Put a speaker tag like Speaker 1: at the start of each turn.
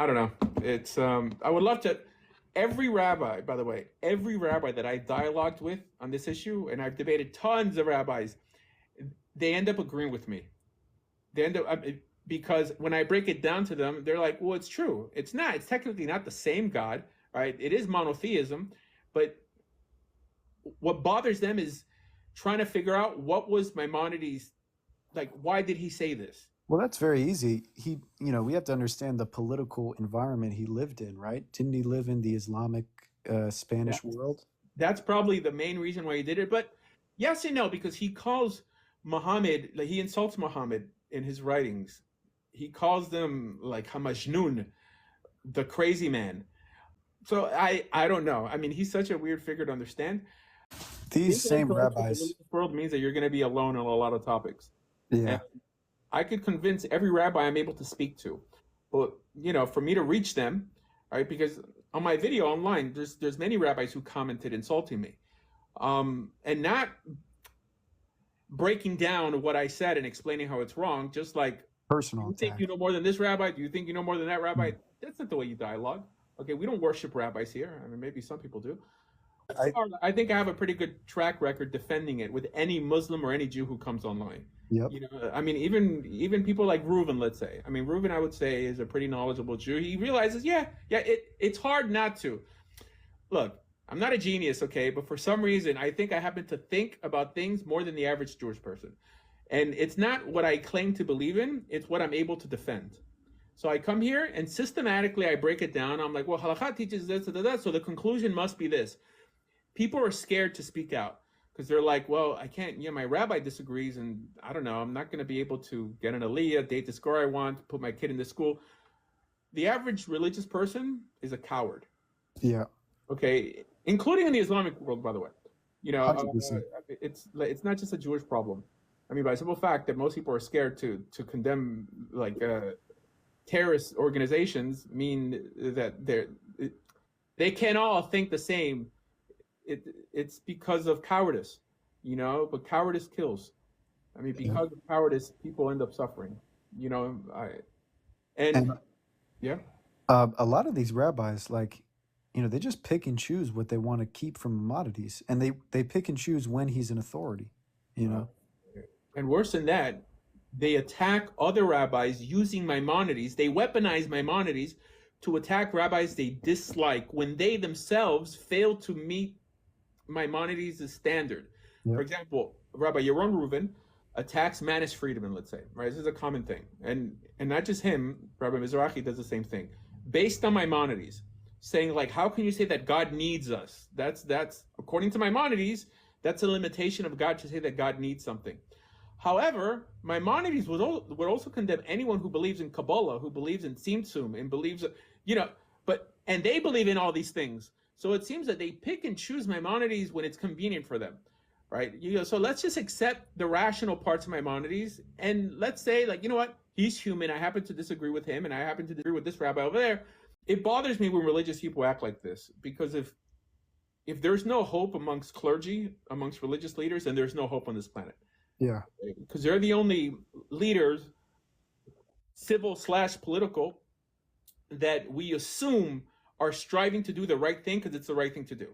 Speaker 1: I don't know. It's I would love to. Every rabbi, by the way, every rabbi that I dialogued with on this issue, and I've debated tons of rabbis, they end up agreeing with me. They end up because when I break it down to them, they're like, "Well, it's true. It's not. It's technically not the same God, right? It is monotheism, but what bothers them is trying to figure out what was Maimonides like. Why did he say this?
Speaker 2: Well, that's very easy. We have to understand the political environment he lived in, right? Didn't he live in the Islamic Spanish world?
Speaker 1: That's probably the main reason why he did it. But yes and no, because he calls Muhammad, like he insults Muhammad in his writings. He calls them like Hamajnun, the crazy man. So I don't know. I mean, he's such a weird figure to understand.
Speaker 2: These same
Speaker 1: Intellectual
Speaker 2: rabbis,
Speaker 1: religious world means that you're going to be alone on a lot of topics.
Speaker 2: yeah,
Speaker 1: And I could convince every rabbi I'm able to speak to, but for me to reach them, right? Because on my video online, there's many rabbis who commented insulting me, and not breaking down what I said and explaining how it's wrong. Just like,
Speaker 2: personal
Speaker 1: you think
Speaker 2: attack.
Speaker 1: you know more than this rabbi? Do you think you know more than that rabbi? That's not the way you dialogue. Okay, we don't worship rabbis here. I mean, maybe some people do.
Speaker 2: I,
Speaker 1: I think I have a pretty good track record defending it with any Muslim or any Jew who comes online.
Speaker 2: yep.
Speaker 1: I mean, even people like Reuven, let's say. I mean, Reuven, I would say, is a pretty knowledgeable Jew. He realizes, it's hard not to. Look, I'm not a genius, okay, but for some reason, I think I happen to think about things more than the average Jewish person. And it's not what I claim to believe in, it's what I'm able to defend. So I come here and systematically I break it down. I'm like, well, halakha teaches this, so the conclusion must be this. People are scared to speak out because they're like, well, I can't, my rabbi disagrees, and I don't know, I'm not going to be able to get an aliyah, date the score I want, put my kid in this school. The average religious person is a coward.
Speaker 2: Yeah.
Speaker 1: Okay, including in the Islamic world, by the way.
Speaker 2: 100%.
Speaker 1: It's not just a Jewish problem. I mean, by simple fact that most people are scared to condemn terrorist organizations mean that they can't all think the same. It's because of cowardice, but cowardice kills. I mean, because of cowardice, people end up suffering,
Speaker 2: And
Speaker 1: yeah.
Speaker 2: a lot of these rabbis, they just pick and choose what they want to keep from Maimonides, and they pick and choose when he's an authority,
Speaker 1: And worse than that, they attack other rabbis using Maimonides. They weaponize Maimonides to attack rabbis they dislike when they themselves fail to meet Maimonides' standard.
Speaker 2: Yep.
Speaker 1: For example, Rabbi Yaron Reuven attacks Manis Friedman, let's say, right? This is a common thing. And not just him, Rabbi Mizrahi does the same thing. Based on Maimonides, saying like, how can you say that God needs us? That's according to Maimonides, that's a limitation of God to say that God needs something. However, Maimonides would also condemn anyone who believes in Kabbalah, who believes in Tzimtzum, and believes, and they believe in all these things. So it seems that they pick and choose Maimonides when it's convenient for them, right? So let's just accept the rational parts of Maimonides, and let's say, like, you know what? He's human. I happen to disagree with him, and I happen to disagree with this rabbi over there. It bothers me when religious people act like this, because if there's no hope amongst clergy, amongst religious leaders, then there's no hope on this planet.
Speaker 2: Yeah.
Speaker 1: Because they're the only leaders, civil/political, that we assume are striving to do the right thing because it's the right thing to do.